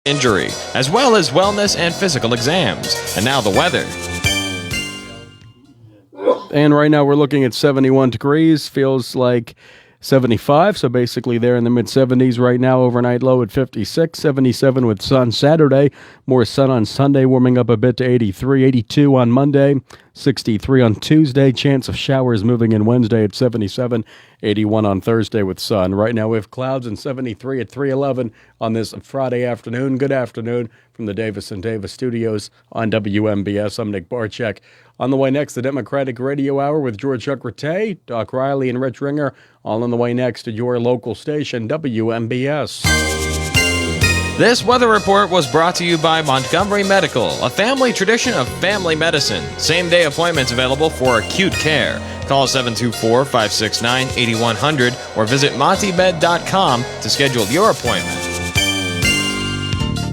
injury, as well as wellness and physical exams. And now the weather. And right now we're looking at 71 degrees. Feels like 75, so basically they're in the mid-70s right now. Overnight low at 56, 77 with sun Saturday. More sun on Sunday, warming up a bit to 83, 82 on Monday, 63 on Tuesday. Chance of showers moving in Wednesday at 77, 81 on Thursday with sun. Right now we have clouds and 73 at 3:11 on this Friday afternoon. Good afternoon from the Davis & Davis studios on WMBS. I'm Nick Barczyk. On the way next, the Democratic Radio Hour with George Chuck Rattay, Doc Riley, and Rich Ringer. All on the way next to your local station, WMBS. This weather report was brought to you by Montgomery Medical, a family tradition of family medicine. Same-day appointments available for acute care. Call 724-569-8100 or visit montibed.com to schedule your appointment.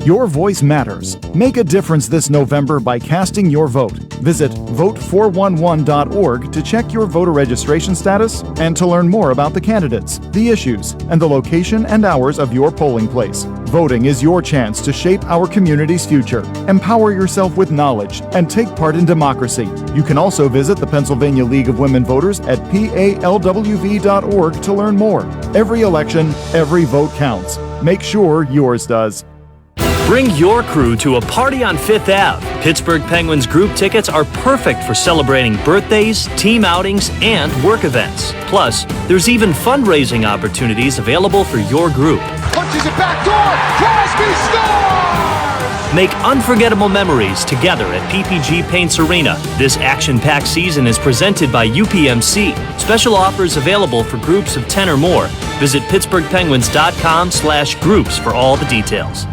Your voice matters. Make a difference this November by casting your vote. Visit vote411.org to check your voter registration status and to learn more about the candidates, the issues, and the location and hours of your polling place. Voting is your chance to shape our community's future. Empower yourself with knowledge and take part in democracy. You can also visit the Pennsylvania League of Women Voters at palwv.org to learn more. Every election, every vote counts. Make sure yours does. Bring your crew to a party on Fifth Ave. Pittsburgh Penguins group tickets are perfect for celebrating birthdays, team outings, and work events. Plus, there's even fundraising opportunities available for your group. Punches it back door. Crosby scores! Make unforgettable memories together at PPG Paints Arena. This action-packed season is presented by UPMC. Special offers available for groups of 10 or more. Visit pittsburghpenguins.com/groups for all the details.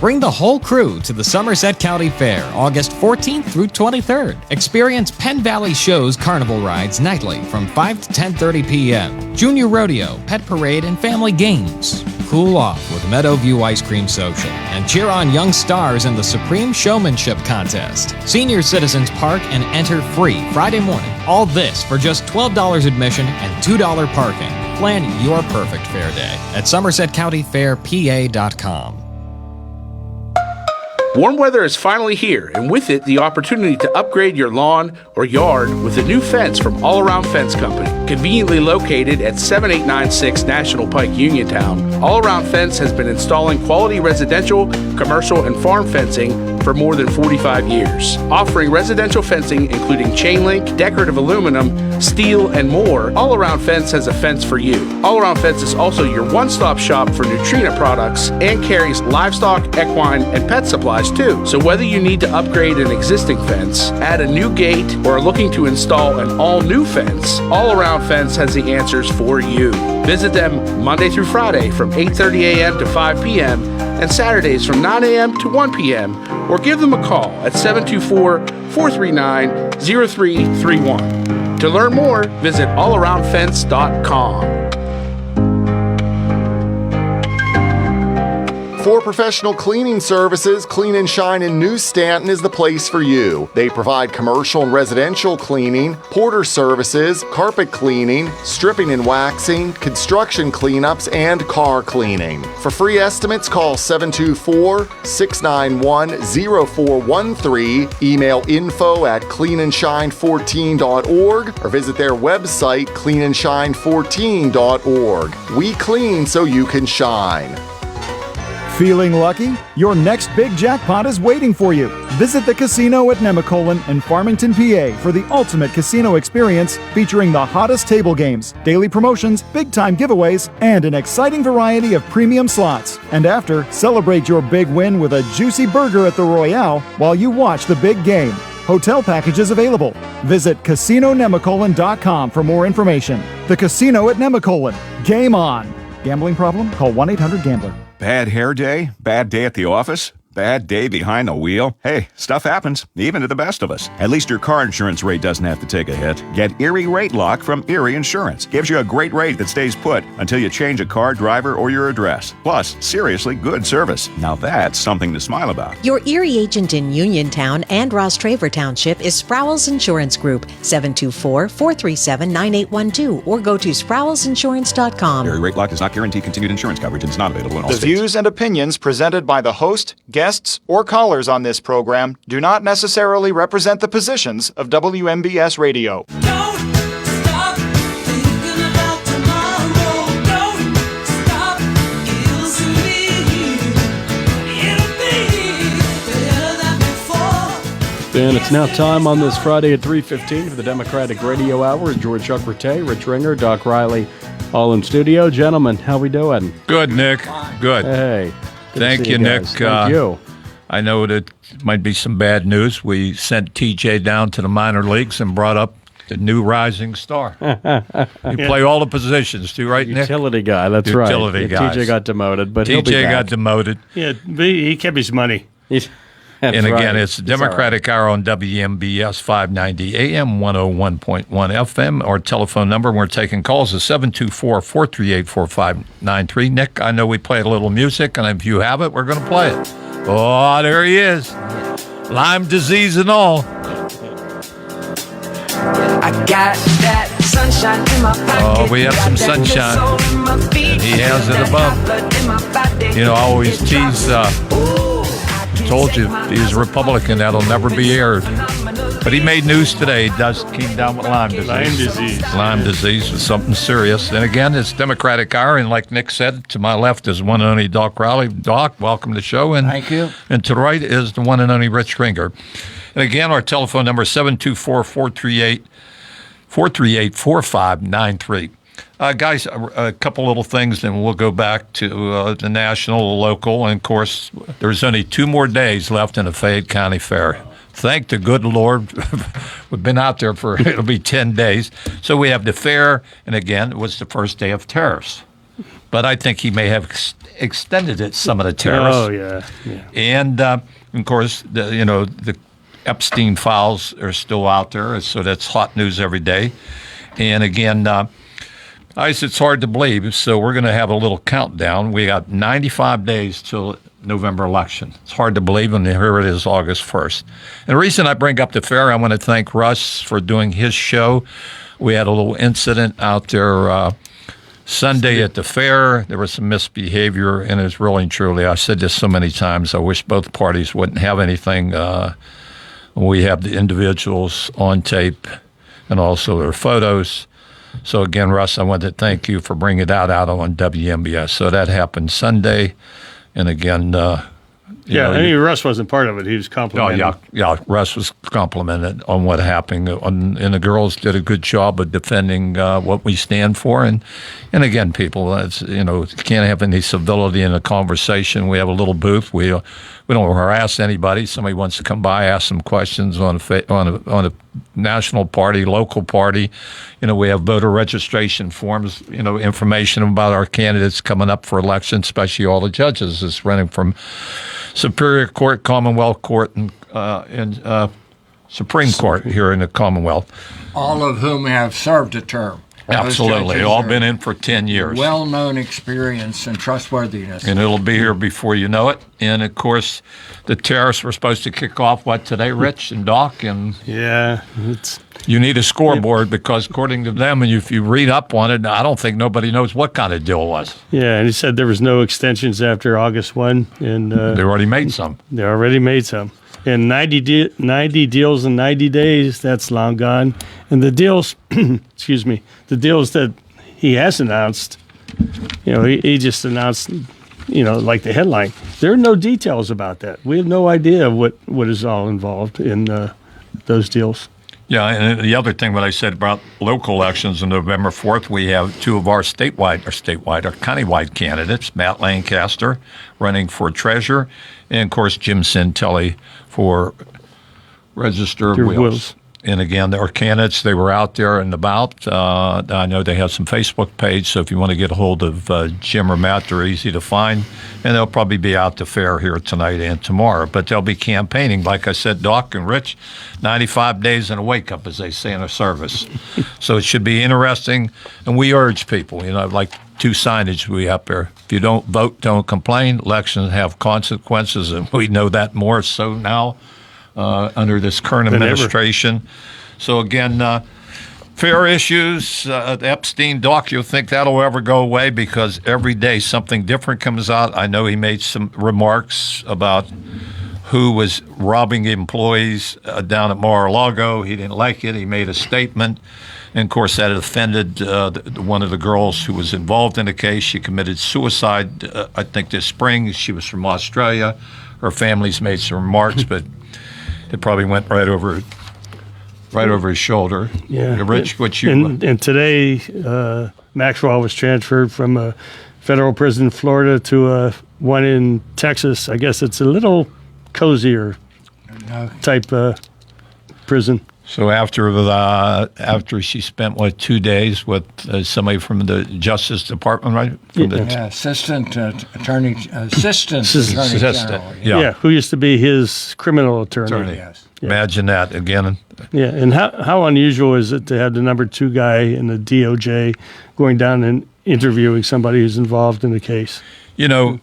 Bring the whole crew to the Somerset County Fair, August 14th through 23rd. Experience Penn Valley Show's carnival rides nightly from 5 to 10:30 p.m. Junior rodeo, pet parade, and family games. Cool off with Meadowview Ice Cream Social and cheer on young stars in the Supreme Showmanship Contest. Senior Citizens Park and enter free Friday morning. All this for just $12 admission and $2 parking. Plan your perfect fair day at SomersetCountyFairPA.com. Warm weather is finally here, and with it, the opportunity to upgrade your lawn or yard with a new fence from All Around Fence Company. Conveniently located at 7896 National Pike, Uniontown, All Around Fence has been installing quality residential, commercial, and farm fencing for more than 45 years. Offering residential fencing including chain link, decorative aluminum, steel, and more, All Around Fence has a fence for you. All Around Fence is also your one-stop shop for Neutrina products and carries livestock, equine, and pet supplies too. So whether you need to upgrade an existing fence, add a new gate, or are looking to install an all-new fence, All Around Fence has the answers for you. Visit them Monday through Friday from 8:30 a.m. to 5 p.m. and Saturdays from 9 a.m. to 1 p.m. or give them a call at 724-439-0331. To learn more, visit allaroundfence.com. For professional cleaning services, Clean & Shine in New Stanton is the place for you. They provide commercial and residential cleaning, porter services, carpet cleaning, stripping and waxing, construction cleanups, and car cleaning. For free estimates, call 724-691-0413, email info@cleanandshine14.org, or visit their website, cleanandshine14.org. We clean so you can shine. Feeling lucky? Your next big jackpot is waiting for you. Visit the casino at Nemacolin in Farmington, PA for the ultimate casino experience featuring the hottest table games, daily promotions, big-time giveaways, and an exciting variety of premium slots. And after, celebrate your big win with a juicy burger at the Royale while you watch the big game. Hotel packages available. Visit CasinoNemacolin.com for more information. The Casino at Nemacolin. Game on. Gambling problem? Call 1-800-GAMBLER. Bad hair day? Bad day at the office? Bad day behind the wheel? Hey, stuff happens, even to the best of us. At least your car insurance rate doesn't have to take a hit. Get Erie Rate Lock from Erie Insurance. Gives you a great rate that stays put until you change a car, driver, or your address. Plus, seriously good service. Now that's something to smile about. Your Erie agent in Uniontown and Ross Traver Township is Sprowls Insurance Group, 724-437-9812, or go to sprowlsinsurance.com. Erie Rate Lock does not guarantee continued insurance coverage and is not available in all The states. views and opinions presented by the host, guests, or callers on this program do not necessarily represent the positions of WMBS Radio. And it's now time on this Friday at 3:15 for the Democratic Radio Hour. George Chuck Rattay, Rich Ringer, Doc Riley, all in studio. Gentlemen, how we doing? Good, Nick. Good. Hey. Good Thank to see you, Nick. guys. Thank you. I know that might be some bad news. We sent TJ down to the minor leagues and brought up the new rising star. You play all the positions, too, right, Nick? Utility guy, that's Utility right. guys. TJ got demoted, but he'll be TJ back. got demoted. Yeah, but he kept his money. That's And again, right. it's the Democratic Hour on WMBS 590 AM, 101.1 FM. Our telephone number, we're taking calls, is 724-438-4593. Nick, I know we played a little music, and if you have it, we're going to play it. Oh, there he is. Lyme disease and all. I got that sunshine in my pocket. Oh, we have some sunshine. And he has it above. You know, I always tease, told you, he's a Republican. That'll never be aired. But he made news today. He came down with Lyme disease. Lyme disease. Lyme disease was something serious. And again, it's Democratic Hour. And like Nick said, to my left is one and only Doc Riley. Doc, welcome to the show. And, thank you. And to the right is the one and only Rich Ringer. And again, our telephone number is 724-438-4593. Guys, a couple little things, then we'll go back to the national, the local, and of course, there's only 2 more days left in the Fayette County Fair. Thank the good Lord. We've been out there for, it'll be 10 days. So we have the fair, and again, it was the first day of tariffs. But I think he may have extended it, some of the tariffs. Oh, yeah. And, of course, the Epstein files are still out there, so that's hot news every day. And again, guys, it's hard to believe, so we're going to have a little countdown. We got 95 days till November election. It's hard to believe, and here it is, August 1st. And the reason I bring up the fair, I want to thank Russ for doing his show. We had a little incident out there Sunday at the fair. There was some misbehavior, and it's really and truly, I said this so many times, I wish both parties wouldn't have anything. We have the individuals on tape and also their photos. So again, Russ, I want to thank you for bringing that out on WMBS. So that happened Sunday, and again, Russ wasn't part of it. He was complimenting. Russ was complimented on what happened, and the girls did a good job of defending what we stand for. And again, people, you can't have any civility in a conversation. We have a little booth. We don't harass anybody. Somebody wants to come by, ask some questions on a national party, local party. We have voter registration forms. Information about our candidates coming up for election, especially all the judges is running from Superior Court, Commonwealth Court, and Supreme Court here in the Commonwealth. All of whom have served a term. Absolutely. All been in for 10 years. Well-known experience and trustworthiness. And it'll be here before you know it. And, of course, the tariffs were supposed to kick off, today, Rich and Doc? And yeah. You need a scoreboard because, according to them, and if you read up on it, I don't think nobody knows what kind of deal it was. Yeah, and he said there was no extensions after August 1. And they already made some. They already made some. And 90 deals in 90 days, that's long gone. And the deals, excuse me, the deals that he has announced, he just announced, like the headline. There are no details about that. We have no idea what is all involved in those deals. Yeah, and the other thing what I said about local elections on November 4th, we have 2 of our countywide candidates, Matt Lancaster running for treasurer, and, of course, Jim Santelli for Register of Wills. And again, our candidates, they were out there and about. I know they have some Facebook page, so if you want to get a hold of Jim or Matt, they're easy to find. And they'll probably be out to fair here tonight and tomorrow. But they'll be campaigning, like I said, Doc and Rich, 95 days in a wake-up, as they say in a service. So it should be interesting. And we urge people, like 2 signage we up there. If you don't vote, don't complain. Elections have consequences, and we know that more so now under this current administration. So again, fair issues, the Epstein doc, you'll think that'll ever go away because every day something different comes out. I know he made some remarks about who was robbing employees down at Mar-a-Lago. He didn't like it. He made a statement. And, of course, that offended one of the girls who was involved in the case. She committed suicide, I think, this spring. She was from Australia. Her family's made some remarks, but it probably went right over his shoulder. Yeah. Rich, and today, Maxwell was transferred from a federal prison in Florida to one in Texas. I guess it's a little cozier type prison. So after she spent 2 days with somebody from the Justice Department, right? Assistant Attorney General. Yeah, who used to be his criminal attorney. Yes. Yeah. Imagine that again. Yeah, and how unusual is it to have the number 2 guy in the DOJ going down and interviewing somebody who's involved in the case? And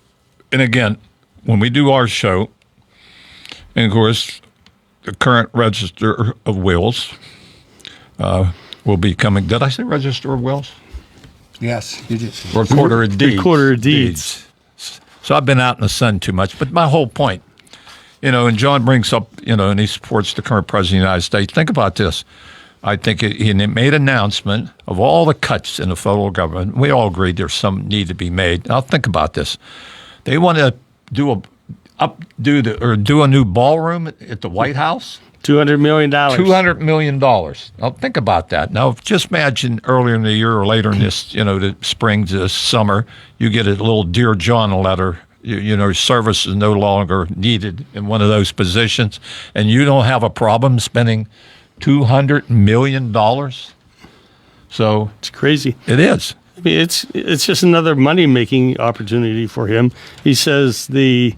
again, when we do our show, and of course, the current Register of Wills will be coming. Did I say Register of Wills? Yes, you did. Recorder of Deeds. Recorder of Deeds. So I've been out in the sun too much. But my whole point, and John brings up, and he supports the current president of the United States. Think about this. I think he made an announcement of all the cuts in the federal government. We all agree there's some need to be made. Now think about this. They want to do a new ballroom at the White House. $200 million. $200 million. Now think about that. Now just imagine earlier in the year or later in this, the spring to summer, you get a little Dear John letter. Service is no longer needed in one of those positions, and you don't have a problem spending $200 million. So it's crazy. It is. I mean, it's just another money-making opportunity for him. He says the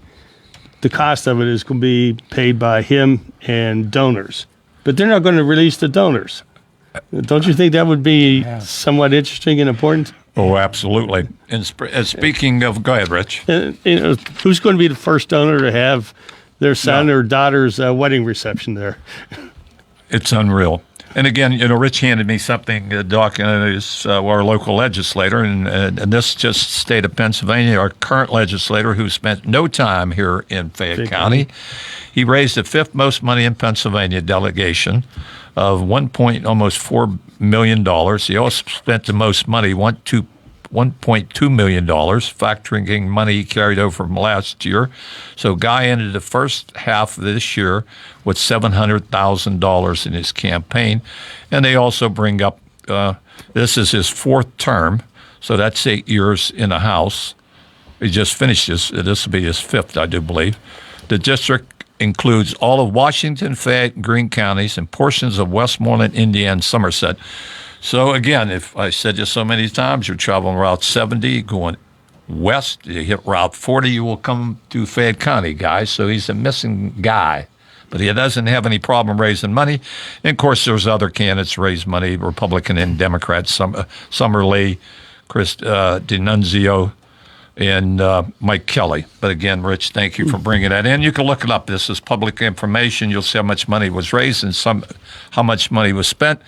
cost of it is going to be paid by him and donors, but they're not going to release the donors. Don't you think that would be somewhat interesting and important? Oh, absolutely. And speaking of, go ahead, Rich. Who's going to be the first donor to have their son or daughter's wedding reception there? It's unreal. And again, Rich handed me something, Doc, is our local legislator, and this just state of Pennsylvania, our current legislator who spent no time here in Fayette County. He raised the 5th most money in Pennsylvania delegation of almost $4 million. He also spent the most money, $1.2 million, factoring money he carried over from last year. So Guy ended the first half of this year with $700,000 in his campaign. And they also bring up, this is his 4th term, so that's 8 years in the House. He just finished this will be his 5th, I do believe. The district includes all of Washington, Fayette, and Greene counties, and portions of Westmoreland, Indiana, and Somerset. So again, if I said this so many times, you're traveling Route 70, going west, you hit Route 40, you will come to Fayette County, guys. So he's a missing guy. But he doesn't have any problem raising money. And, of course, there's other candidates raise money, Republican and Democrat, Summer Lee, Chris D'Annunzio, and Mike Kelly. But again, Rich, thank you for bringing that in. You can look it up. This is public information. You'll see how much money was raised and how much money was spent.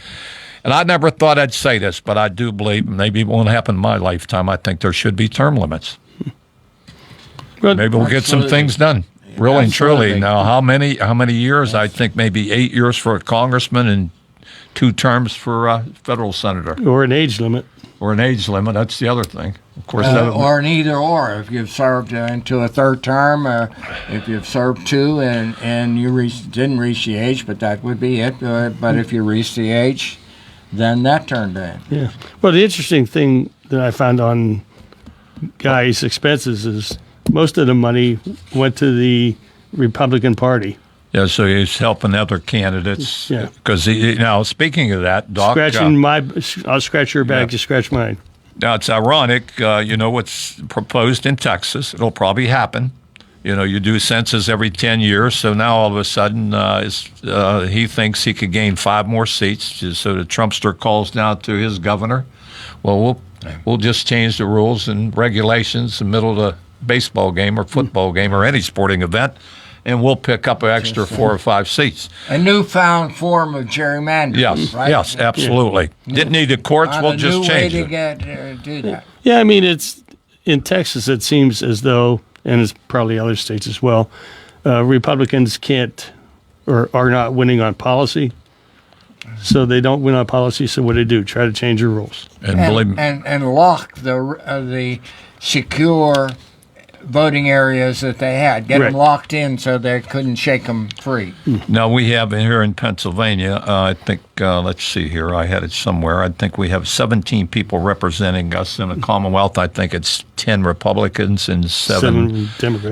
And I never thought I'd say this, but I do believe, maybe it won't happen in my lifetime, I think there should be term limits. Maybe we'll get some things done, really and truly. Now, how many years? I think maybe 8 years for a congressman and 2 terms for a federal senator. Or an age limit. That's the other thing. Of course, or an either or. If you've served into a 3rd term, if you've served 2 and you didn't reach the age, but that would be it. But if you reach the age, then that turned in. Yeah. Well, the interesting thing that I found on Guy's expenses is most of the money went to the Republican Party. Yeah, so he's helping other candidates. Yeah. Because, now, speaking of that, Doc. I'll scratch your back, you scratch mine. Now, it's ironic, what's proposed in Texas. It'll probably happen. You do census every 10 years, so now all of a sudden he thinks he could gain 5 more seats. So the Trumpster calls now to his governor. Well, we'll just change the rules and regulations in the middle of the baseball game or football game or any sporting event, and we'll pick up an extra 4 or 5 seats. A newfound form of gerrymandering. Yes, right? yes, absolutely. Yeah. Didn't need the courts. We'll just change it. Do that. Yeah, I mean, it's in Texas. It seems as though, and it's probably other states as well, Republicans can't or are not winning on policy. So they don't win on policy. So what do? Try to change the rules and lock the secure voting areas that they had. Get them locked in so they couldn't shake them free. Now, we have here in Pennsylvania, I think, let's see here, I had it somewhere. I think we have 17 people representing us in the Commonwealth. I think it's 10 Republicans and 7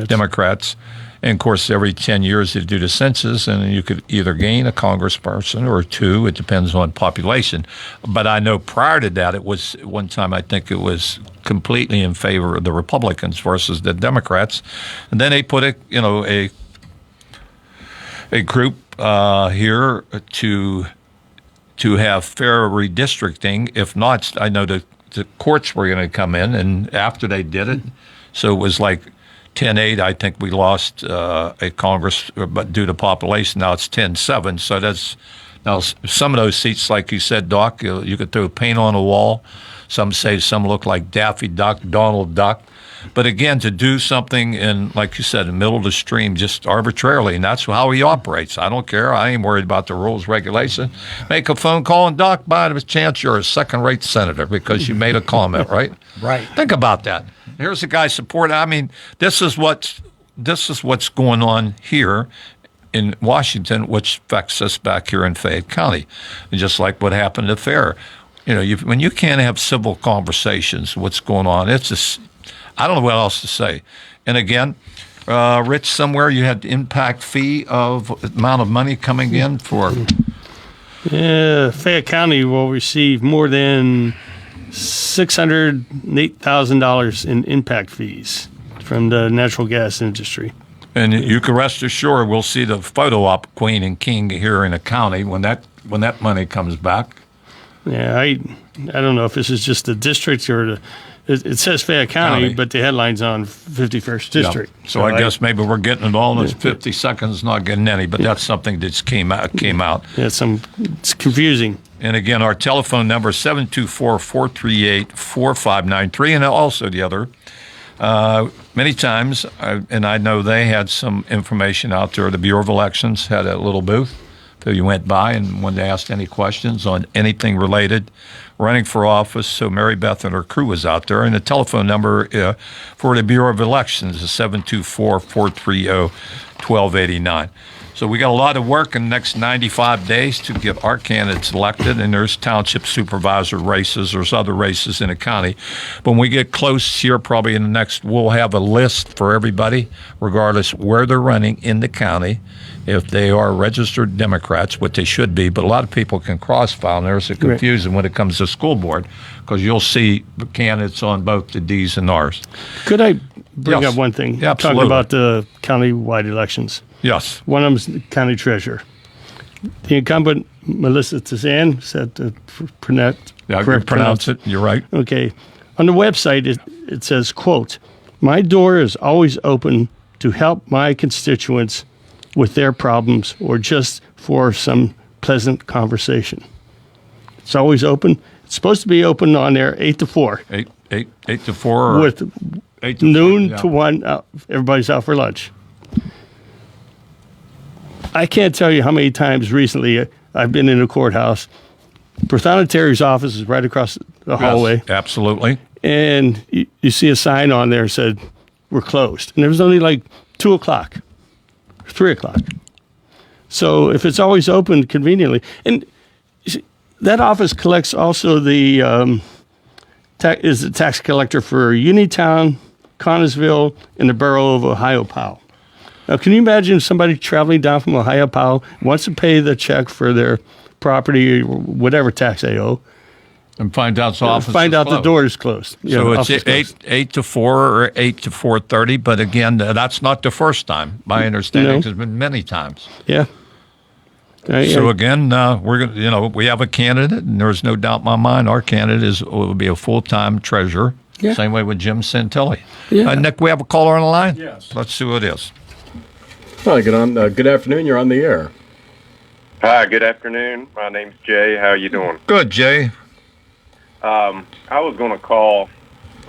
Democrats. And, of course, every 10 years they do the census, and you could either gain a congressperson or 2. It depends on population. But I know prior to that, it was one time I think it was completely in favor of the Republicans versus the Democrats. And then they put a group here to have fair redistricting. If not, I know the courts were going to come in, and after they did it, so it was like 10-8, I think we lost a Congress, but due to population, now it's 10-7. So that's now some of those seats, like you said, Doc, you could throw paint on a wall. Some say some look like Daffy Duck, Donald Duck. But again, to do something in, like you said, in the middle of the stream, just arbitrarily, and that's how he operates. I don't care. I ain't worried about the rules, regulation. Make a phone call, and Doc, by the chance you're a second-rate senator because you made a comment, right? Right. Think about that. Here's a guy supporting. I mean, this is what's going on here in Washington, which affects us back here in Fayette County, and just like what happened at Fair. When you can't have civil conversations, what's going on? It's just, I don't know what else to say. And again, Rich, somewhere you had the impact fee of amount of money coming in for. Yeah, Fayette County will receive more than $608,000 in impact fees from the natural gas industry. And you can rest assured we'll see the photo op Queen and King here in the county when that money comes back. Yeah, I don't know if this is just the district or it says Fayette County, but the headline's on 51st District. Yeah. So I guess maybe we're getting it all in 50 seconds, not getting any, but that's something that came out. Yeah, it's confusing. And again, our telephone number is 724-438-4593, and also the other. Many times, and I know they had some information out there, the Bureau of Elections had a little booth. So you went by and wanted to ask any questions on anything related, running for office. So Mary Beth and her crew was out there. And the telephone number for the Bureau of Elections is 724-430-1289. So we got a lot of work in the next 95 days to get our candidates elected, and there's township supervisor races, there's other races in the county. But when we get close here, probably in the next, we'll have a list for everybody, regardless where they're running in the county. If they are registered Democrats, what they should be, but a lot of people can cross-file, and there's a confusion when it comes to school board, because you'll see candidates on both the Ds and Rs. Could I bring up one thing? Yeah, absolutely. Talking about the county-wide elections. Yes. One of them is county treasurer. The incumbent, Melissa Tizan, said to pronounce it. You're right. Okay. On the website, it says, quote, "My door is always open to help my constituents with their problems or just for some pleasant conversation." It's always open. It's supposed to be open on there 8 to 4. 8 to 4. With 8 to noon 4, yeah. to 1, everybody's out for lunch. I can't tell you how many times recently I've been in a courthouse. Berthana Terry's office is right across the hallway. Yes, absolutely. And you see a sign on there that said, "We're closed." And there was only like 2 o'clock, 3 o'clock. So if it's always open conveniently, and that office collects also the is the tax collector for Uniontown, Connersville, and the borough of Ohio Powell. Now, can you imagine somebody traveling down from Ohio wants to pay the check for their property, whatever tax they owe, and find out the door is closed. So it's 8 to 4 or 8 to 4:30. But again, that's not the first time. My understanding has been many times. Yeah. So again, we're gonna, we have a candidate, and there's no doubt in my mind our candidate will be a full-time treasurer. Yeah. Same way with Jim Santilli. Yeah. Nick, we have a caller on the line. Yes. Let's see who it is. Hi, good afternoon. You're on the air. Hi, good afternoon. My name's Jay. How you doing? Good, Jay. I was going to call.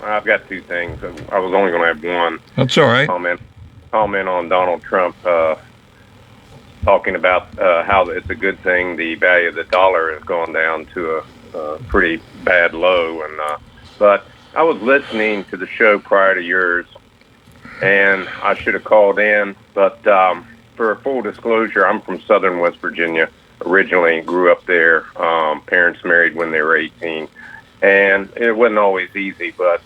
I've got two things. I was only going to have one. That's all right. Comment on Donald Trump talking about how it's a good thing the value of the dollar has gone down to a pretty bad low. But I was listening to the show prior to yours, and I should have called in. But for full disclosure, I'm from Southern West Virginia. Originally grew up there. Parents married when they were 18. And it wasn't always easy, but,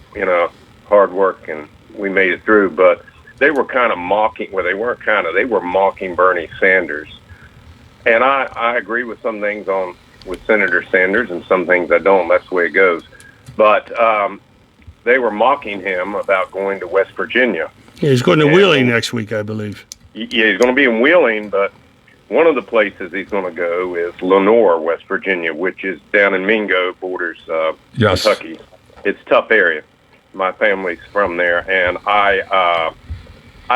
hard work, and we made it through. But they were kind of mocking, they were mocking Bernie Sanders. And I agree with some things with Senator Sanders and some things I don't. That's the way it goes. But they were mocking him about going to West Virginia. Yeah, he's going to Wheeling next week, I believe. Yeah, he's going to be in Wheeling, but one of the places he's going to go is Lenoir, West Virginia, which is down in Mingo, borders Kentucky. It's a tough area. My family's from there, and I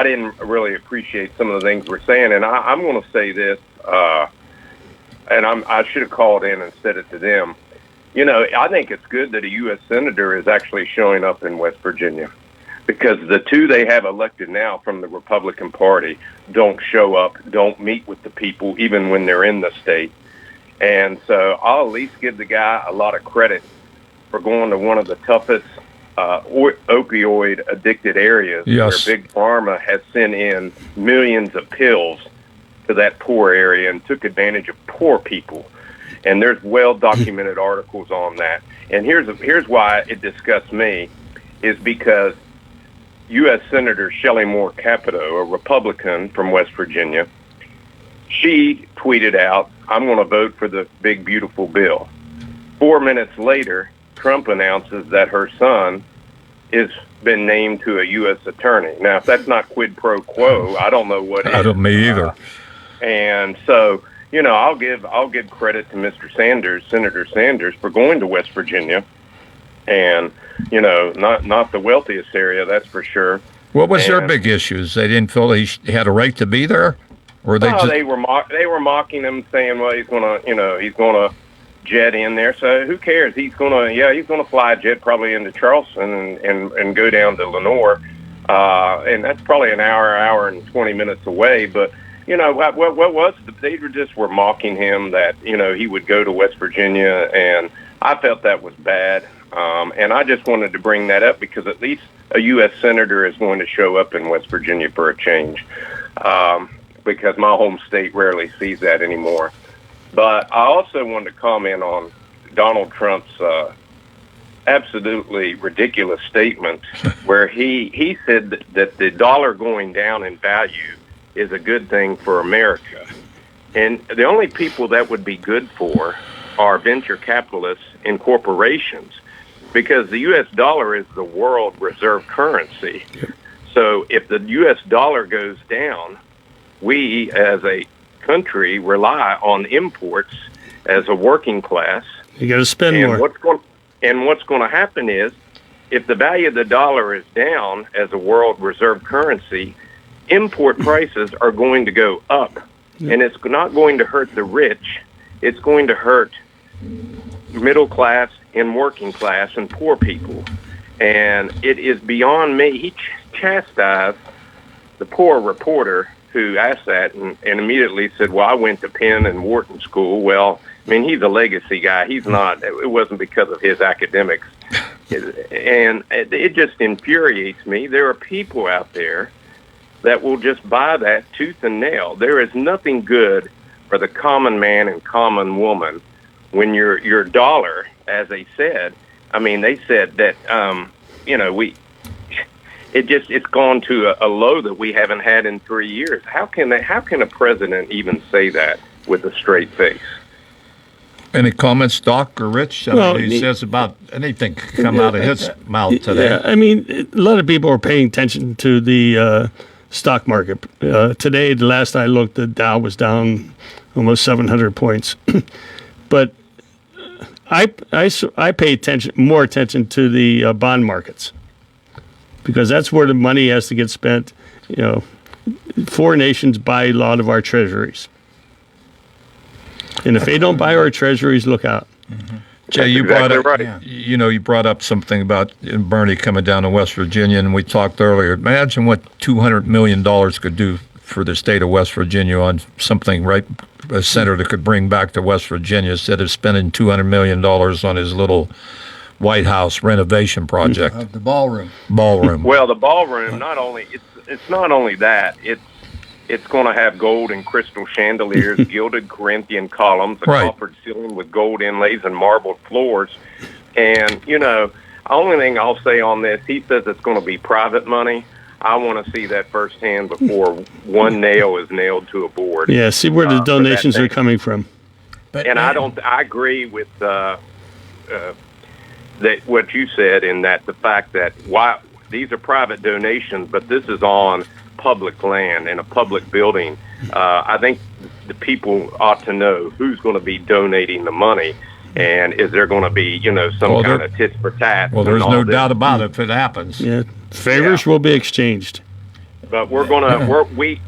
didn't really appreciate some of the things we're saying. And I'm going to say this, and I should have called in and said it to them. I think it's good that a U.S. senator is actually showing up in West Virginia, because the two they have elected now from the Republican Party don't show up, don't meet with the people, even when they're in the state. And so I'll at least give the guy a lot of credit for going to one of the toughest opioid-addicted areas, where Big Pharma has sent in millions of pills to that poor area and took advantage of poor people. And there's well-documented articles on that. And here's why it disgusts me, is because U.S. Senator Shelley Moore Capito, a Republican from West Virginia, she tweeted out, "I'm going to vote for the big, beautiful bill." 4 minutes later, Trump announces that her son has been named to a U.S. attorney. Now, if that's not quid pro quo, I don't know what is. I don't me either. And so, I'll give credit to Mr. Sanders, Senator Sanders, for going to West Virginia. And not the wealthiest area, that's for sure. What was their big issues? They didn't feel he had a right to be there, or they they were mocking him, saying, "Well, he's gonna jet in there." So who cares? He's gonna fly a jet probably into Charleston and go down to Lenoir, and that's probably an hour and 20 minutes away. But what was they were mocking him that he would go to West Virginia, and I felt that was bad. And I just wanted to bring that up because at least a U.S. senator is going to show up in West Virginia for a change, because my home state rarely sees that anymore. But I also wanted to comment on Donald Trump's absolutely ridiculous statement where he said that the dollar going down in value is a good thing for America. And the only people that would be good for are venture capitalists and corporations, because the U.S. dollar is the world reserve currency. So if the U.S. dollar goes down, we as a country rely on imports as a working class. You got to spend more. What's going to happen is, if the value of the dollar is down as a world reserve currency, import prices are going to go up. And it's not going to hurt the rich. It's going to hurt middle class and working class and poor people. And it is beyond me. He chastised the poor reporter who asked that and immediately said, "Well, I went to Penn and Wharton School." Well, I mean, he's a legacy guy. He's not. It wasn't because of his academics. And it just infuriates me. There are people out there that will just buy that tooth and nail. There is nothing good for the common man and common woman when your dollar, as they said, I mean, they said that, it's gone to a low that we haven't had in 3 years. How can a president even say that with a straight face? Any comments, Doc or Rich? He says about anything can come out of his mouth today. Yeah, I mean, a lot of people are paying attention to the stock market. Today, the last I looked, the Dow was down almost 700 points. But I pay more attention to the bond markets because that's where the money has to get spent. Foreign nations buy a lot of our treasuries. And if they don't buy our treasuries, look out. Mm-hmm. Jay, you brought up, you brought up something about Bernie coming down to West Virginia, and we talked earlier. Imagine what $200 million could do for the state of West Virginia on something, right? A senator could bring back to West Virginia instead of spending $200 million on his little White House renovation project. Of the ballroom. Well, the ballroom, it's not only that, it's going to have gold and crystal chandeliers, gilded Corinthian columns, a coffered ceiling with gold inlays and marbled floors. And, the only thing I'll say on this, he says it's going to be private money. I want to see that firsthand before one nail is nailed to a board. Yeah, see where the donations are coming from. I agree with that what you said in that the fact that these are private donations, but this is on public land in a public building. I think the people ought to know who's going to be donating the money, and is there going to be some kind of tit for tat? Well, there's no doubt about it if it happens. Yeah, favors will be exchanged. But we're going to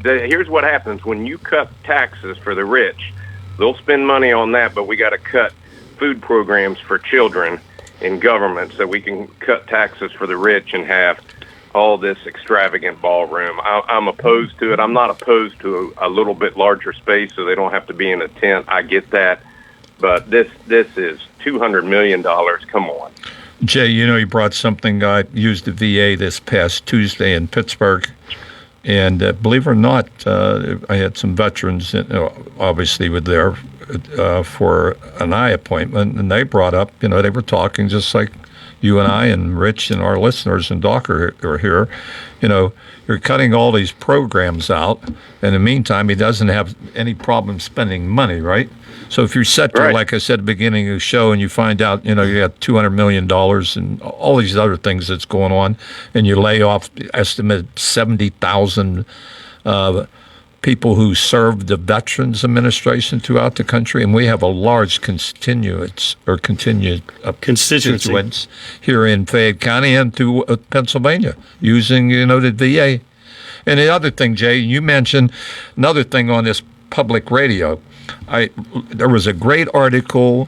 here's what happens when you cut taxes for the rich. They'll spend money on that, but we got to cut food programs for children in government so we can cut taxes for the rich and have all this extravagant ballroom. I'm opposed to it. I'm not opposed to a little bit larger space so they don't have to be in a tent. I get that. But this is $200 million. Come on. Jay, you brought something. I used the VA this past Tuesday in Pittsburgh. And believe it or not, I had some veterans, obviously, were there for an eye appointment. And they brought up, they were talking just like you and I and Rich and our listeners and Doc are here. You're cutting all these programs out. In the meantime, he doesn't have any problem spending money, right? So if you're set there, like I said at the beginning of the show, and you find out, you got $200 million and all these other things that's going on, and you lay off, estimate 70,000 people who serve the Veterans Administration throughout the country, and we have a large constituents here in Fayette County and through Pennsylvania using, the VA. And the other thing, Jay, you mentioned another thing on this public radio. There was a great article.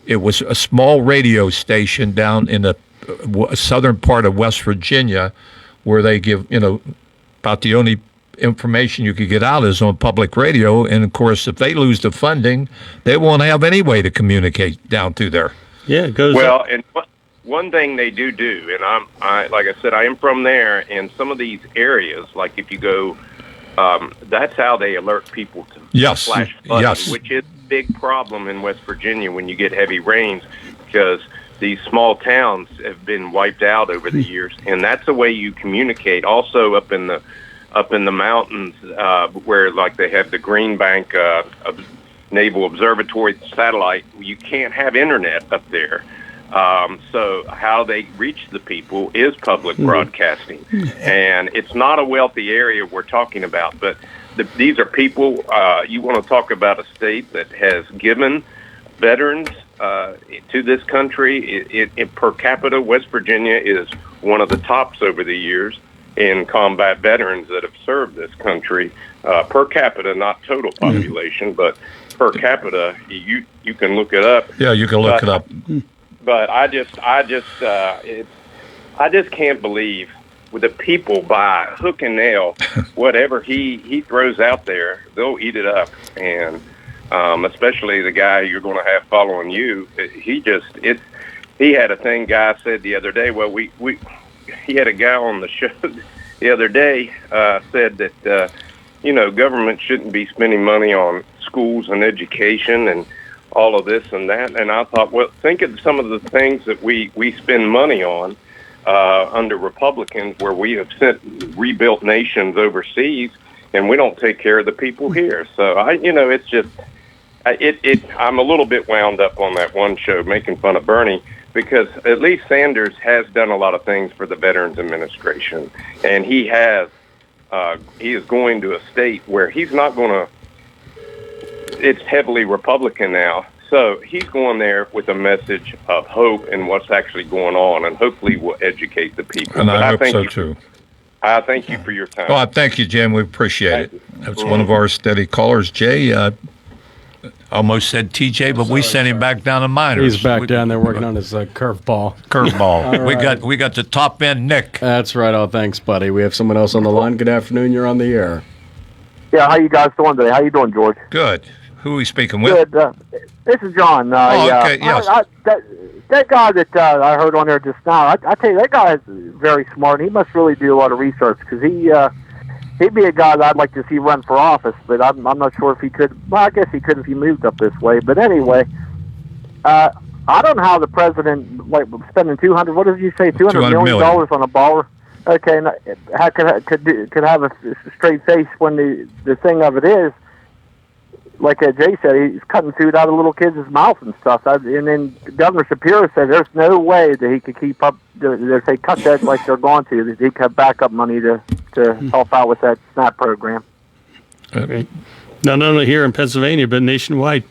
It was a small radio station down in the southern part of West Virginia where they give, about the only information you could get out is on public radio. And, of course, if they lose the funding, they won't have any way to communicate down through there. Yeah, it goes well, and one thing they do, and I like I said, I am from there, and some of these areas, like if you go, that's how they alert people to flash flooding, which is a big problem in West Virginia when you get heavy rains, because these small towns have been wiped out over the years, and that's the way you communicate. Also, up in the mountains, where like they have the Green Bank Naval Observatory satellite, you can't have internet up there. So how they reach the people is public broadcasting, and it's not a wealthy area we're talking about. But these are people. You want to talk about a state that has given veterans to this country. Per capita, West Virginia is one of the tops over the years in combat veterans that have served this country. Per capita, not total population, but per capita. You can look it up. Yeah, you can look it up. But I just can't believe with the people by hook and nail, whatever he throws out there, they'll eat it up. And especially the guy you're going to have following you, he had a thing guy said the other day. Well, he had a guy on the show the other day said that government shouldn't be spending money on schools and education and all of this and that. And I thought, well, think of some of the things that we spend money on under Republicans, where we have rebuilt nations overseas, and we don't take care of the people here. So it's just I'm a little bit wound up on that one show making fun of Bernie, because at least Sanders has done a lot of things for the Veterans Administration, and he is going to a state where he's not going to. It's heavily Republican now. So he's going there with a message of hope and what's actually going on, and hopefully will educate the people. And But I hope thank so, you- too. I thank you for your time. Well, thank you, Jim. We appreciate it. That's one of our steady callers. Jay, almost said TJ, but we sent him back down to minors. He's back down there working on his curveball. Curveball. All right. We got the top end, Nick. That's right. Oh, thanks, buddy. We have someone else on the line. Good afternoon. You're on the air. Yeah, how you guys doing today? How you doing, George? Good. Who are we speaking with? Good. This is John. Okay, yes. That guy that I heard on there just now, I tell you, that guy is very smart. He must really do a lot of research, because he'd be a guy that I'd like to see run for office, but I'm not sure if he could. Well, I guess he could if he moved up this way. But anyway, I don't know how the president, like, spending $200. What did you say? $200 million on a baller. Okay, how could have a straight face when the thing of it is, like Jay said, he's cutting food out of little kids' mouths and stuff. And then Governor Shapiro said there's no way that he could keep up. If they cut that like they're going to, that he could have backup money to help out with that SNAP program. Not only here in Pennsylvania, but nationwide.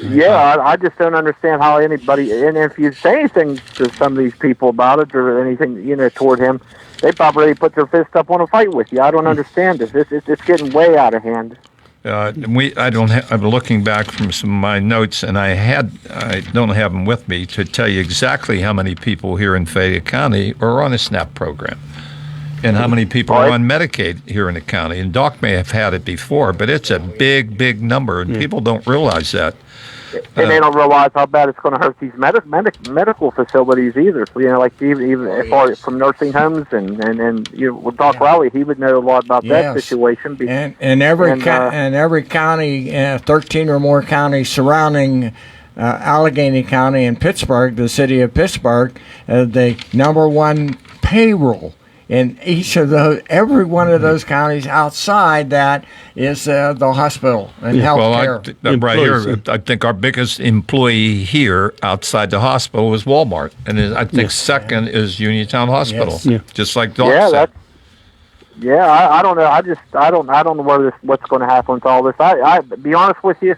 Yeah, I just don't understand how anybody, and if you say anything to some of these people about it or anything, toward him, they probably put their fist up, want to fight with you. I don't understand this. It's getting way out of hand. I'm looking back from some of my notes, and I don't have them with me to tell you exactly how many people here in Fayette County are on a SNAP program, and how many people are on Medicaid here in the county. And Doc may have had it before, but it's a big, big number, and people don't realize that. And they don't realize how bad it's going to hurt these medical facilities either. Like even as far as from nursing homes and with Doc Rowley, he would know a lot about that situation. And every county, 13 or more counties surrounding Allegheny County and Pittsburgh, the city of Pittsburgh, the number one payroll in each of every one of those counties outside that is the hospital and health care. Right here, I think our biggest employee here outside the hospital is Walmart, and I think second is Uniontown Hospital. Yes. Just like Doc said. I don't know. I don't know what's going to happen with all this. I be honest with you,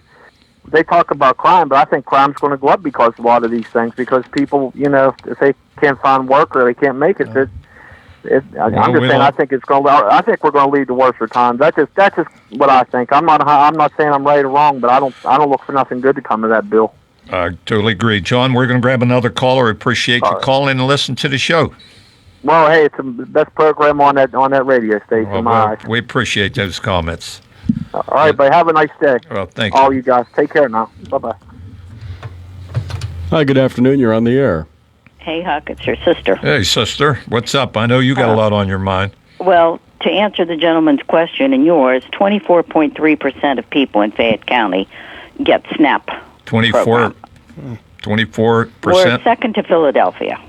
they talk about crime, but I think crime's going to go up because of a lot of these things. Because people, if they can't find work or they can't make it, I'm just saying. I think it's going. I think we're going to lead to worse times. That's just what I think. I'm not saying I'm right or wrong, but I don't look for nothing good to come of that bill. I totally agree, John. We're going to grab another caller. Appreciate you calling and listening to the show. Well, hey, it's the best program on that radio station. We appreciate those comments. All right, but have a nice day. Well, thank you. All you guys, take care now. Bye bye. Hi, good afternoon. You're on the air. Hey, Huck, it's your sister. Hey, sister. What's up? I know you got a lot on your mind. Well, to answer the gentleman's question and yours, 24.3% of people in Fayette County get SNAP. 24%? We're second to Philadelphia.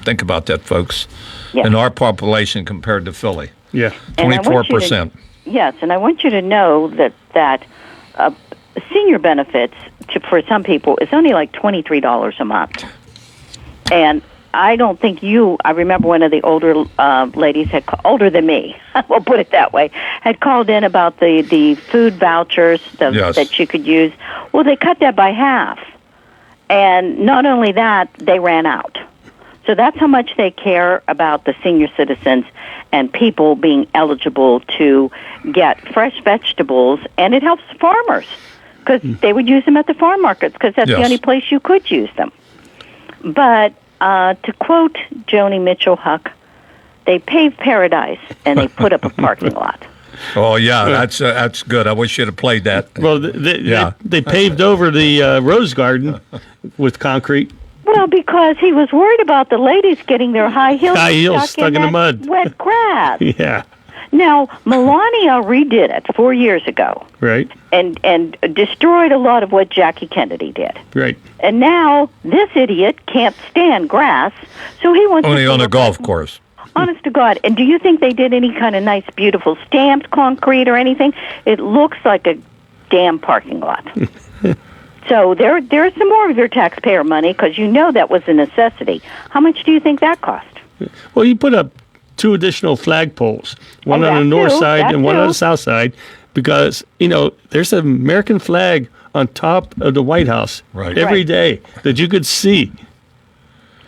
Think about that, folks. Yes. And our population compared to Philly. Yeah. 24%. Yes, and I want you to know that senior benefits for some people is only like $23 a month. And I don't think I remember one of the older ladies, older than me, we'll put it that way, had called in about the food vouchers that you could use. Well, they cut that by half. And not only that, they ran out. So that's how much they care about the senior citizens and people being eligible to get fresh vegetables. And it helps farmers because they would use them at the farm markets because that's the only place you could use them. But to quote Joni Mitchell, Huck, they paved paradise and they put up a parking lot. Oh, yeah, that's good. I wish you'd have played that. Well, they paved over the rose garden with concrete. Well, because he was worried about the ladies getting their high heels stuck in the mud. Wet grass. Yeah. Now, Melania redid it 4 years ago Right. and destroyed a lot of what Jackie Kennedy did. Right. And now this idiot can't stand grass, so he wants Only to on a golf course. Honest to God. And do you think they did any kind of nice, beautiful stamped concrete or anything? It looks like a damn parking lot. So there's some more of your taxpayer money because you know that was a necessity. How much do you think that cost? Well, you put up 2 additional flagpoles, one on the north side and one on the south side, because, there's an American flag on top of the White House every day that you could see.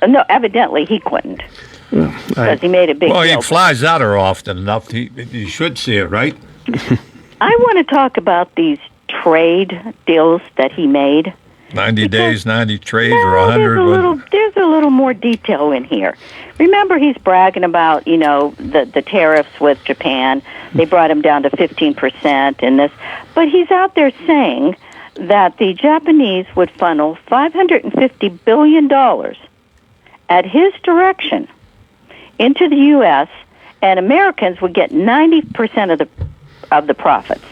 No, evidently he couldn't because he made a big Well, deal. he flies out her often enough. You should see it, right? I want to talk about these trade deals that he made. 90 days, 90 trades, or 100. There's a little more detail in here. Remember, he's bragging about, the tariffs with Japan. They brought him down to 15% in this. But he's out there saying that the Japanese would funnel $550 billion at his direction into the U.S., and Americans would get 90% of the profits.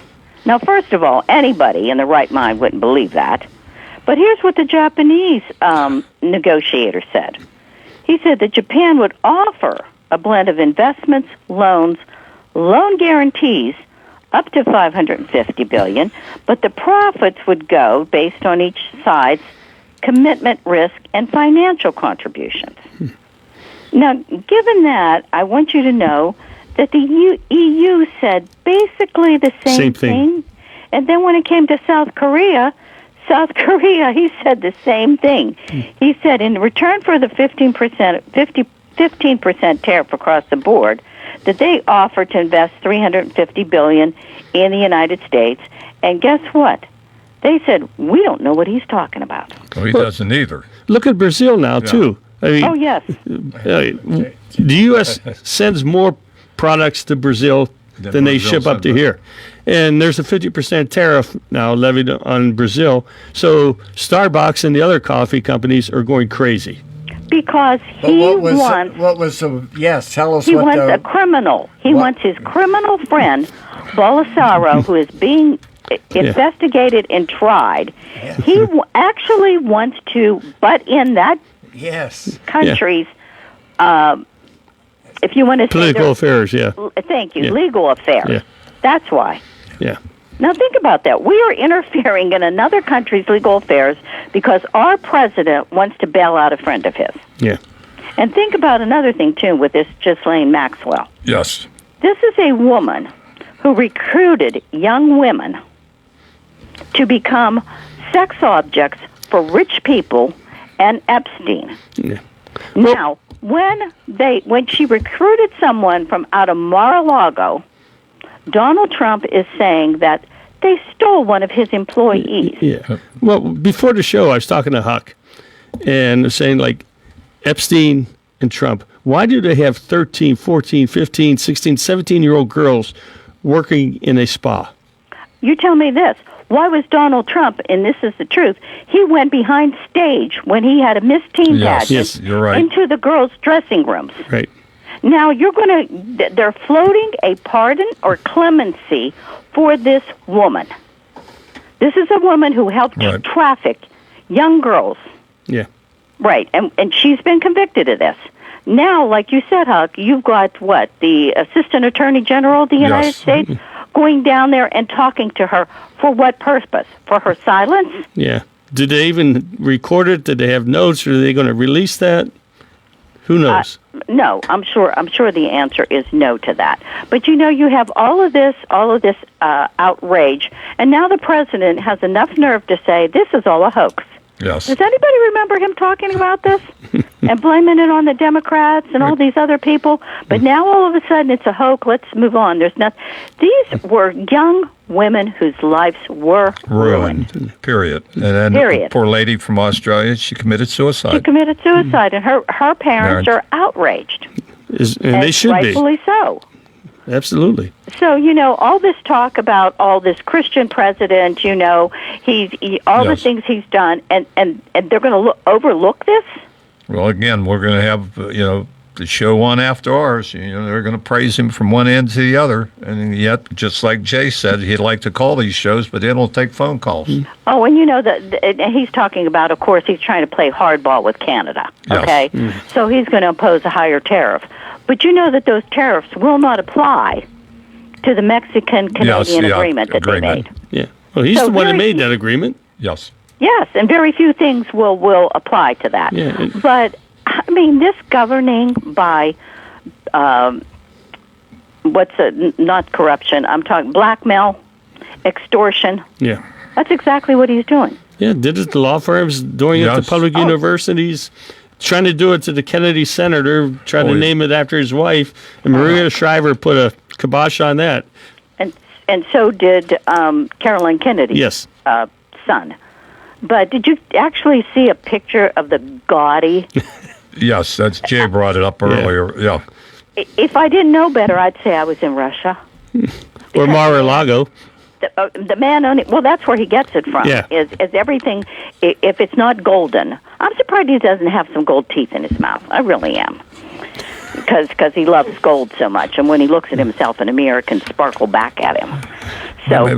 Now, first of all, anybody in the right mind wouldn't believe that. But here's what the Japanese negotiator said. He said that Japan would offer a blend of investments, loans, loan guarantees up to $550 billion, but the profits would go based on each side's commitment, risk, and financial contributions. Now, given that, I want you to know that the EU said basically the same thing. And then when it came to South Korea, he said the same thing. He said in return for the 15% tariff across the board, that they offered to invest $350 billion in the United States. And guess what? They said, we don't know what he's talking about. Well, he doesn't either. Look at Brazil now, too. I mean, oh, yes. The U.S. sends more products to Brazil than they ship up to here. And there's a 50% tariff now levied on Brazil. So Starbucks and the other coffee companies are going crazy. Because But what was the, yes, tell us he what wants a criminal. He wants his criminal friend, Bolsonaro, who is being investigated and tried. He actually wants to butt in that country's, if you want to say political affairs, Thank you, legal affairs. Yeah. That's why. Yeah. Now think about that. We are interfering in another country's legal affairs because our president wants to bail out a friend of his. Yeah. And think about another thing, too, with this Ghislaine Maxwell. Yes. This is a woman who recruited young women to become sex objects for rich people and Epstein. Yeah. Now, when she recruited someone from out of Mar-a-Lago, Donald Trump is saying that they stole one of his employees. Yeah. Well, before the show, I was talking to Huck and saying, like, Epstein and Trump, why do they have 13, 14, 15, 16, 17-year-old girls working in a spa? You tell me this. Why was Donald Trump, and this is the truth, he went behind stage when he had a Miss Teen pageant you're right. into the girls' dressing rooms. Right. Now, they're floating a pardon or clemency for this woman. This is a woman who helped traffic young girls. Yeah. Right, and she's been convicted of this. Now, like you said, Huck, you've got, the Assistant Attorney General of the United States going down there and talking to her. For what purpose? For her silence? Yeah. Did they even record it? Did they have notes? Or are they going to release that? Who knows? No, I'm sure the answer is no to that. But you have all of this outrage, and now the president has enough nerve to say this is all a hoax. Yes. Does anybody remember him talking about this and blaming it on the Democrats and all these other people? But now all of a sudden it's a hoax. Let's move on. There's nothing. These were young women whose lives were ruined. Period. And then the poor lady from Australia, she committed suicide. She committed suicide, and her parents are outraged. And they should rightfully be. so. Absolutely. So, all this talk about all this Christian president, the things he's done, and they're going to overlook this? Well, again, we're going to have, the show one after ours. They're going to praise him from one end to the other. And yet, just like Jay said, he'd like to call these shows, but they don't take phone calls. Oh, and and he's talking about, of course, he's trying to play hardball with Canada. Yes. Okay, so he's going to impose a higher tariff. But you know that those tariffs will not apply to the Mexican-Canadian agreement that they made. Yeah. Well, he's the one that made that agreement. Yes. Yes, and very few things will apply to that. Yeah. But I mean, this governing by not corruption. I'm talking blackmail, extortion. Yeah. That's exactly what he's doing. Yeah, did it to law firms, doing it to public universities, trying to do it to the Kennedy senator, trying to name it after his wife, and Maria Shriver put a kibosh on that. And so did Carolyn Kennedy's Yes. son. But did you actually see a picture of the gaudy? Yes, that's Jay brought it up earlier. Yeah. If I didn't know better, I'd say I was in Russia. Or Mar-a-Lago. The man only, well, that's where he gets it from. Yeah. Is everything, if it's not golden. I'm surprised he doesn't have some gold teeth in his mouth. I really am. Because he loves gold so much. And when he looks at himself in a mirror, it can sparkle back at him. So,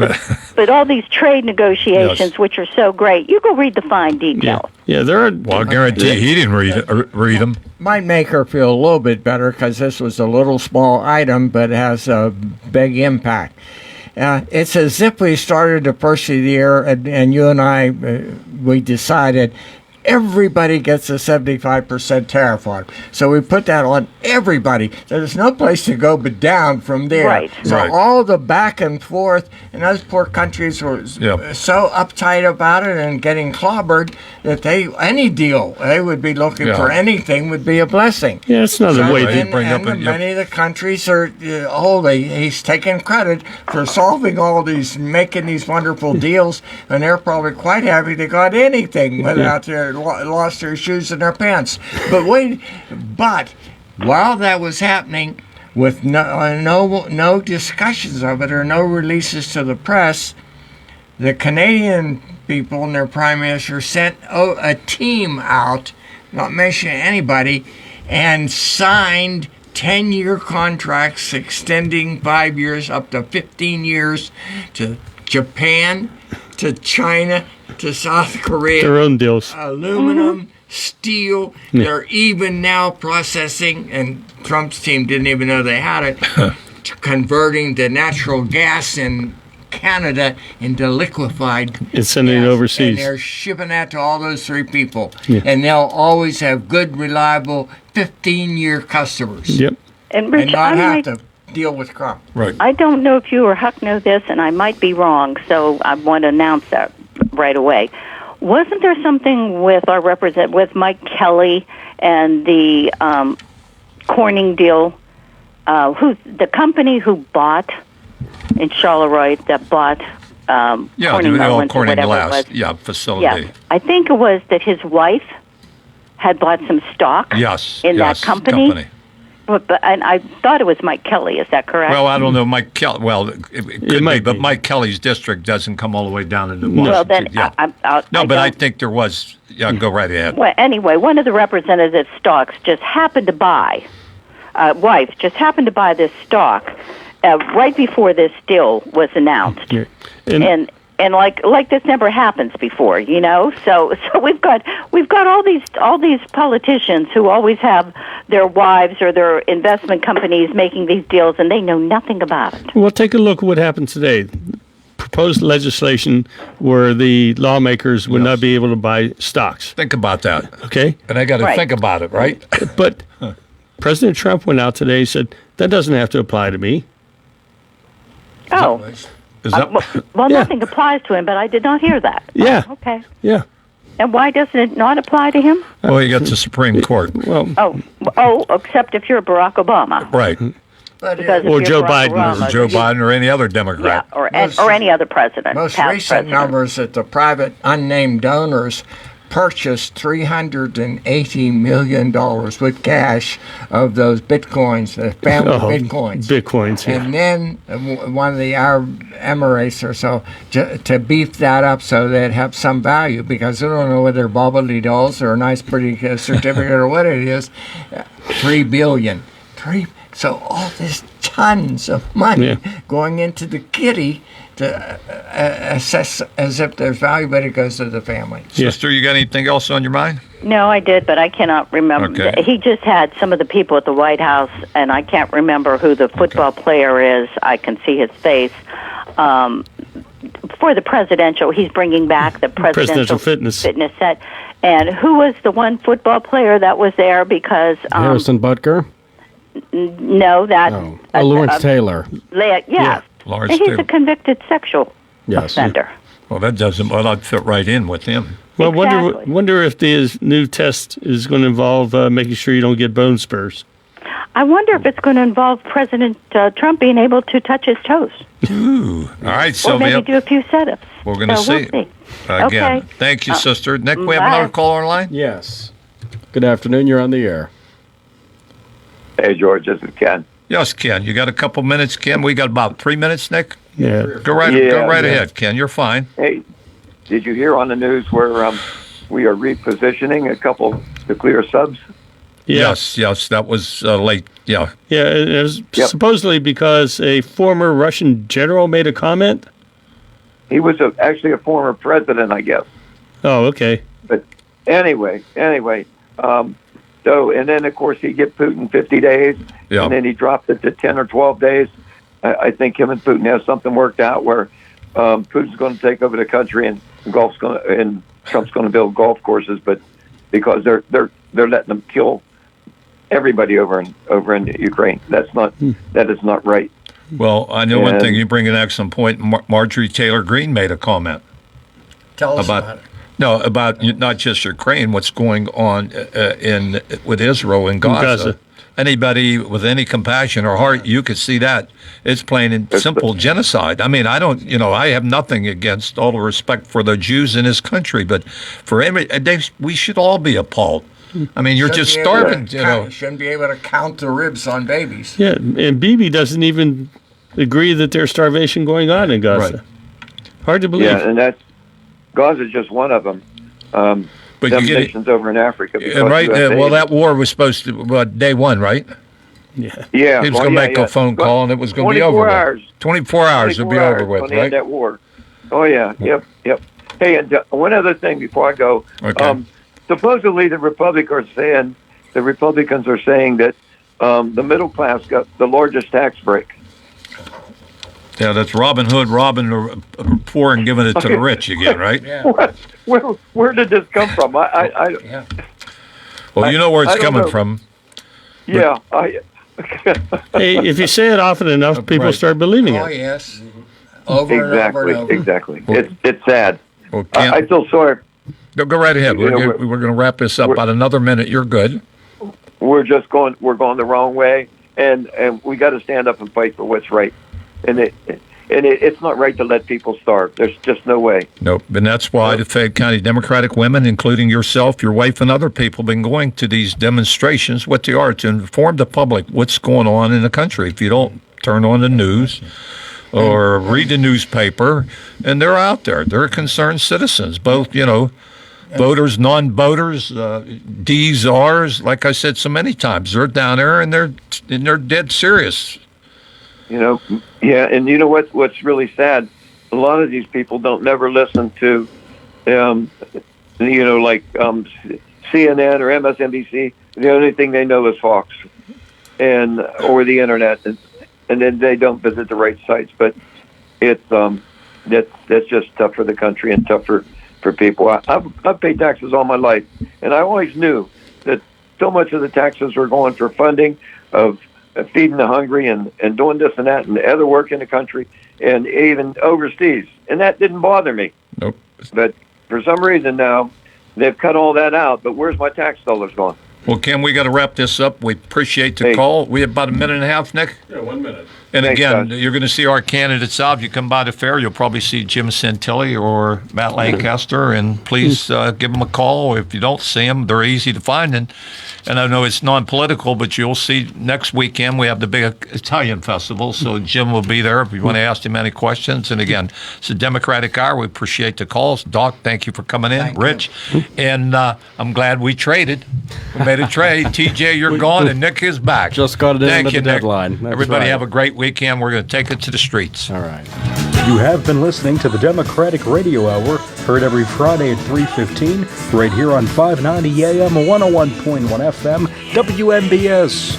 but all these trade negotiations, which are so great, you go read the fine details. Yeah, there are. Well, I guarantee he didn't read them. Might make her feel a little bit better because this was a little small item, but it has a big impact. It's as if we started the first of the year, and you and I, we decided everybody gets a 75% tariff on. So we put that on everybody. There's no place to go but down from there. Right. So all the back and forth, and those poor countries were so uptight about it and getting clobbered that any deal they would be looking for anything would be a blessing. Yeah, that's another way to bring up. Many of the countries are he's taking credit for solving all these, making these wonderful deals, and they're probably quite happy they got anything without lost their shoes and their pants. But while that was happening, with no discussions of it or no releases to the press, the Canadian people and their prime minister sent a team out, not mentioning anybody, and signed 10-year contracts extending 5 years up to 15 years to Japan, to China, to South Korea. Their own deals. Aluminum, steel. Yeah. They're even now processing, and Trump's team didn't even know they had it, converting the natural gas in Canada into liquefied and sending it overseas. And they're shipping that to all those three people. Yeah. And they'll always have good, reliable 15-year customers. Yep. And Rich, not have to deal with Trump. Right. I don't know if you or Huck know this, and I might be wrong, so I want to announce that right away. Wasn't there something with our with Mike Kelly and the Corning deal? The company who bought in Charleroi that bought Corning Mullins or whatever Glass. it was. Facility. Yeah, I think it was that his wife had bought some stock in that company. And I thought it was Mike Kelly. Is that correct? Well, I don't know. Mike Kelly. Well, it could be, but Mike Kelly's district doesn't come all the way down into Washington. Well, then, I think there was. Yeah, go right ahead. Well, anyway, one of the representative stocks just happened to buy. Wife just happened to buy this stock right before this deal was announced, and like this never happens before, you know. So we've got all these politicians who always have their wives or their investment companies making these deals, and they know nothing about it. Well, take a look at what happened today. Proposed legislation where the lawmakers would not be able to buy stocks. Think about that. Okay? And I got to think about it, right? But President Trump went out today and said, that doesn't have to apply to me. Oh. Nothing applies to him, but I did not hear that. Yeah. Oh, okay. Yeah. And why doesn't it not apply to him? Well, you got the Supreme Court. Well. Except if you're Barack Obama. Right. Because or Joe Biden, or any other Democrat. Yeah, or any other president. Most recent numbers that the private unnamed donors purchased $380 million with cash of those bitcoins, the family bitcoins. Bitcoins, yeah. And then one of the Arab Emirates or so to beef that up so that it have some value, because they don't know whether they're bobbly dolls or a nice pretty certificate or what it is. $3 billion. So all this tons of money going into the kitty to assess as if there's value, but it goes to the family. Sister, you got anything else on your mind? No, I did, but I cannot remember. Okay. He just had some of the people at the White House, and I can't remember who the football player is. I can see his face. For the presidential, he's bringing back the presidential fitness set. And who was the one football player that was there? Because Harrison Butker? No, that Lawrence Taylor. Yes. Lawrence and he's Taylor. a convicted sexual offender. Well, that doesn't. Well, I'd fit right in with him. Well, wonder if this new test is going to involve making sure you don't get bone spurs. I wonder if it's going to involve President Trump being able to touch his toes. Ooh. All right, Or Sylvia. maybe do a few sit-ups. We're going to So see. we'll see. Again. Okay. Thank you, sister. Nick, we have bye. another caller on line? Yes. Good afternoon. You're on the air. Hey, George, this is Ken. Yes, Ken. You got a couple minutes, Ken? We got about 3 minutes, Nick? Yeah. Go right ahead, Ken. You're fine. Hey, did you hear on the news where we are repositioning a couple nuclear subs? Yes, that was late. Yeah. Yeah, it was supposedly because a former Russian general made a comment. He was actually a former president, I guess. Oh, okay. But anyway. So, and then, of course, he get Putin 50 days, and then he dropped it to 10 or 12 days. I think him and Putin have something worked out where Putin's going to take over the country, and Trump's going to build golf courses, but because they're letting them kill everybody over in Ukraine. That is not right. Well, I know one thing. You bring an excellent point. Marjorie Taylor Greene made a comment. Tell us about it. No, about not just Ukraine, what's going on with Israel and Gaza. Anybody with any compassion or heart, you could see that. It's plain and simple genocide. I mean, I have nothing against, all the respect for the Jews in this country, but for we should all be appalled. I mean, you're just starving, Shouldn't be able to count the ribs on babies. Yeah, and Bibi doesn't even agree that there's starvation going on in Gaza. Right. Hard to believe. Yeah, and Gaza's just one of them. But some nations over in Africa. Right. Well, that war was supposed to day one, right? Yeah. Yeah. He was going to make a phone call, and it was going to be over. 24 hours. 24 hours to be over with, when right? End that war. Oh yeah. Yep. Hey, and one other thing before I go. Okay. Supposedly the Republicans are saying that the middle class got the largest tax break. Yeah, that's Robin Hood robbing the poor and giving it to the rich again, right? Yeah. Where did this come from? Well, you know where it's coming from. Yeah. Hey, if you say it often enough, people start believing it. Oh, yes. Over and over and over. Exactly. It's sad. Well, I feel sorry. Go right ahead. We're going to wrap this up. About another minute. You're good. We're going the wrong way, and we got to stand up and fight for what's right. And it's not right to let people starve. There's just no way. Nope. And that's why the Fayette County Democratic women, including yourself, your wife, and other people, have been going to these demonstrations, what they are, to inform the public what's going on in the country. If you don't turn on the news or read the newspaper, and they're out there. They're concerned citizens, both, voters, non-voters, D's, R's. Like I said so many times, they're down there, and they're dead serious. Yeah, and you know what's really sad? A lot of these people never listen to, like CNN or MSNBC. The only thing they know is Fox, or the internet, and then they don't visit the right sites. But that's just tough for the country and tough for people. I've paid taxes all my life, and I always knew that so much of the taxes were going for funding of feeding the hungry and doing this and that and other work in the country and even overseas. And that didn't bother me. Nope. But for some reason now, they've cut all that out. But where's my tax dollars going? Well, Ken, we got to wrap this up. We appreciate the call. We have about a minute and a half, Nick? Yeah, 1 minute. And Thanks, again, guys. you're going to see our candidates out. If you come by the fair, you'll probably see Jim Santilli or Matt Lancaster, and please give them a call. If you don't see them, they're easy to find. And I know it's non-political, but you'll see next weekend we have the big Italian festival, so Jim will be there if you want to ask him any questions. And again, it's a Democratic hour. We appreciate the calls. Doc, thank you for coming in. Rich, and I'm glad we traded. We made a trade. TJ, you're gone, and Nick is back. Just got it in Thank at you, the Nick. deadline. That's Everybody right. have a great weekend. We're going to take it to the streets. All right. You have been listening to the Democratic Radio Hour, heard every Friday at 3:15, right here on 590 AM, 101.1 FM, WMBS.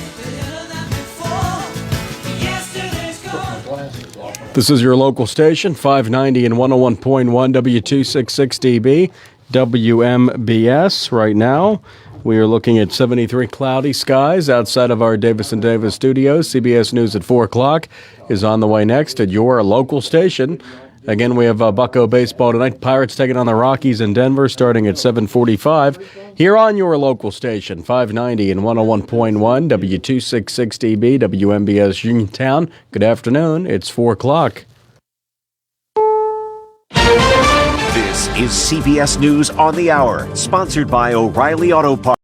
This is your local station, 590 and 101.1 W266DB, WMBS. Right now, we are looking at 73 cloudy skies outside of our Davis & Davis studios. CBS News at 4 o'clock is on the way next at your local station. Again, we have Bucko baseball tonight. Pirates taking on the Rockies in Denver starting at 7:45. Here on your local station, 590 and 101.1 W266DB, WMBS Uniontown. Good afternoon. It's 4 o'clock. This is CBS News on the Hour, sponsored by O'Reilly Auto Parts.